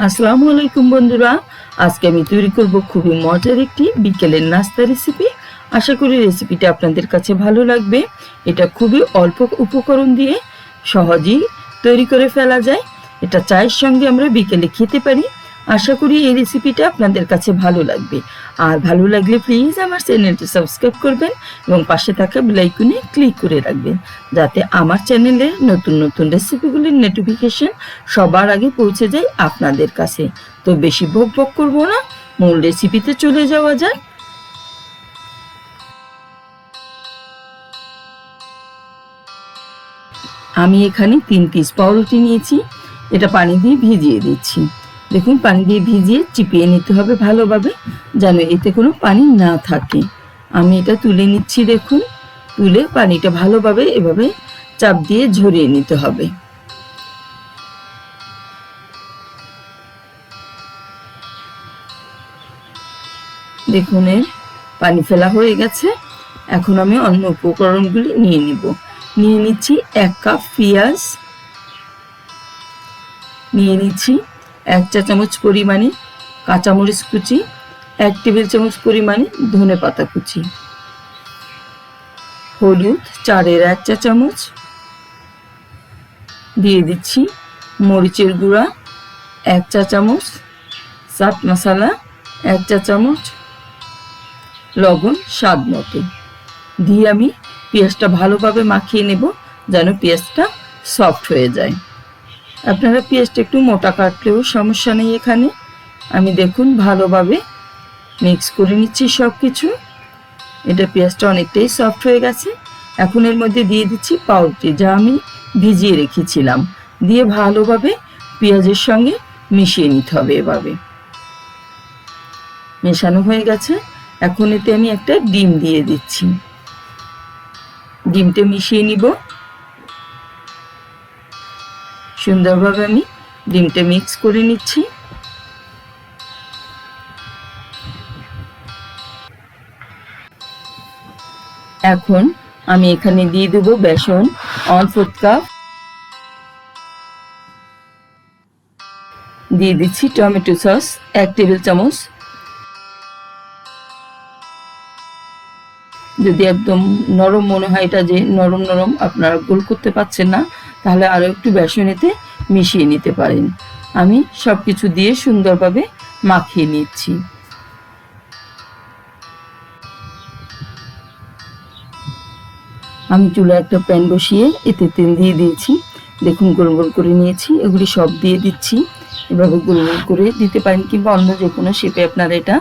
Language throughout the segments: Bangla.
আসসালামু আলাইকুম বন্ধুরা, আজকে আমি তৈরি করব খুবই মজার একটি বিকেলের নাস্তা রেসিপি। আশা করি রেসিপিটা আপনাদের কাছে ভালো লাগবে। এটা খুবই অল্প উপকরণ দিয়ে সহজেই তৈরি করে ফেলা যায়। এটা চায়ের সঙ্গে আমরা বিকেলে খেতে পারি। আশা করি এই রেসিপিটা আপনাদের কাছে ভালো লাগবে। আর ভালো লাগলে প্লিজ আমার চ্যানেলটি সাবস্ক্রাইব করবেন এবং পাশে থাকা বেল আইকনে ক্লিক করে রাখবেন, যাতে আমার চ্যানেলের নতুন নতুন রেসিপিগুলির নোটিফিকেশন সবার আগে পৌঁছে যায় আপনাদের কাছে। তো বেশি বকবক করব না, মূল রেসিপিতে চলে যাওয়া যায়। আমি এখানে 3 পিস পাউরুটি নিয়েছি। এটা পানি দিয়ে ভিজিয়ে দিচ্ছি। দেখুন, পানি দিয়ে ভিজিয়ে চিপিয়ে নিতে হবে ভালোভাবে, যেন এতে কোনো পানি না থাকে। আমি এটা তুলে নিচ্ছি। দেখুন, তুলে পানিটা ভালোভাবে এভাবে চাপ দিয়ে ঝরিয়ে নিতে হবে। দেখুন, এর পানি ফেলা হয়ে গেছে। এখন আমি অন্য উপকরণগুলি নিয়ে নিচ্ছি 1 কাপ পেঁয়াজ, নিয়ে নিচ্ছি 1 চা চামচ পরিমাণে কাঁচামরিচ কুচি, 1 টেবিল চামচ পরিমাণে ধনে পাতা কুচি, হলুদ 4-এর 1 চা চামচ, দিয়ে দিচ্ছি মরিচের গুঁড়া 1 চা চামচ, চাট মশলা 1 চা চামচ, লবণ স্বাদ মতো দিয়ে আমি পেঁয়াজটা ভালোভাবে মাখিয়ে নেব, যেন পেঁয়াজটা সফট হয়ে যায়। আপনারা পেঁয়াজটা একটু মোটা কাটলেও সমস্যা নেই। এখানে আমি দেখুন ভালোভাবে মিক্স করে নিচ্ছি সব কিছু। এটা পেঁয়াজটা অনেকটাই সফট হয়ে গেছে। এখন এর মধ্যে দিয়ে দিচ্ছি পাউরুটি, যা আমি ভিজিয়ে রেখেছিলাম, দিয়ে ভালোভাবে পেঁয়াজের সঙ্গে মিশিয়ে নিতে হবে। এভাবে মেশানো হয়ে গেছে। এখন এতে আমি একটা ডিম দিয়ে দিচ্ছি। ডিমটা মিশিয়ে নিব সুন্দরভাবে। আমি ডিমটা মিক্স করে নিচ্ছি। এখন আমি এখানে দিয়ে দেব বেসন 1/4 কাপ, দিয়ে দিচ্ছি টমেটো সস 1 টেবিল চামচ। যদি একদম নরম মনে হয়, এটা যে নরম নরম আপনারা গোল করতে পারছেন না, তাহলে আরও একটু বেসন এতে মিশিয়ে নিতে পারেন। আমি সব কিছু দিয়ে সুন্দরভাবে মাখিয়ে নিচ্ছি। আমি চুলায় একটা প্যান বসিয়ে এতে তেল দিয়ে দিয়েছি। দেখুন, গোল গোল করে নিয়েছি। এগুলি সব দিয়ে দিচ্ছি। এভাবে গোল গোল করে দিতে পারেন, কিংবা অন্য যে কোনো শেপে আপনারা এটা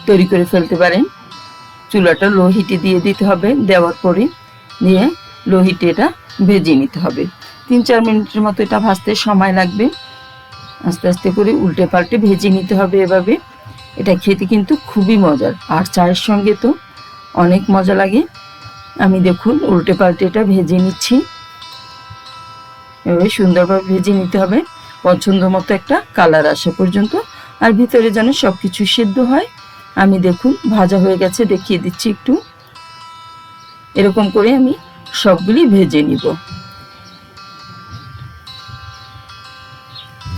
তৈরি করে ফেলতে পারেন। চুলাটা লো হিটে দিয়ে দিতে হবে। দেওয়ার পরে দিয়ে লো হিটে এটা ভেজে নিতে হবে। 3-4 মিনিটের মতো এটা ভাজতে সময় লাগবে। আস্তে আস্তে করে উল্টে পাল্টে ভেজে নিতে হবে এভাবে। এটা খেতে কিন্তু খুবই মজার, আর চায়ের সঙ্গে তো অনেক মজা লাগে। আমি দেখুন উল্টে পাল্টে এটা ভেজে নিচ্ছি। এভাবে সুন্দরভাবে ভেজে নিতে হবে, পছন্দ মতো একটা কালার আসা পর্যন্ত, আর ভিতরে যেন সব কিছু সিদ্ধ হয়। আমি দেখুন ভাজা হয়ে গেছে, দেখিয়ে দিচ্ছি একটু। এরকম করে আমি সবগুলি ভেজে নিব।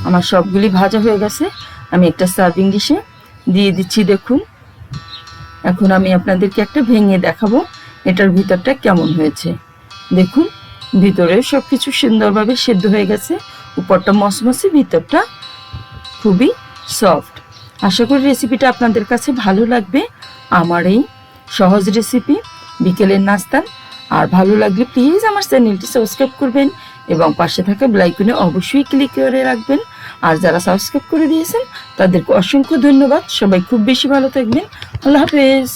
আমার সবগুলি ভাজা হয়ে গেছে। আমি একটা সার্ভিং ডিশে দিয়ে দিচ্ছি। দেখুন, এখন আমি আপনাদেরকে একটা ভেঙে দেখাবো এটার ভিতরটা কেমন হয়েছে। দেখুন, ভিতরে সব কিছু সুন্দরভাবে সেদ্ধ হয়ে গেছে। উপরটা মসমসে, ভিতরটা খুবই সফট। আশা করি রেসিপিটা আপনাদের কাছে ভালো লাগবে। আমার এই সহজ রেসিপি বিকেলের নাস্তা। আর ভালো লাগলে প্লিজ আমার চ্যানেলটি সাবস্ক্রাইব করবেন এবং পাশে থাকা বেল আইকনে অবশ্যই ক্লিক করে রাখবেন। আর যারা সাবস্ক্রাইব করে দিয়েছেন তাদেরকে অসংখ্য ধন্যবাদ। সবাই খুব বেশি ভালো থাকবেন। আল্লাহ হাফেজ।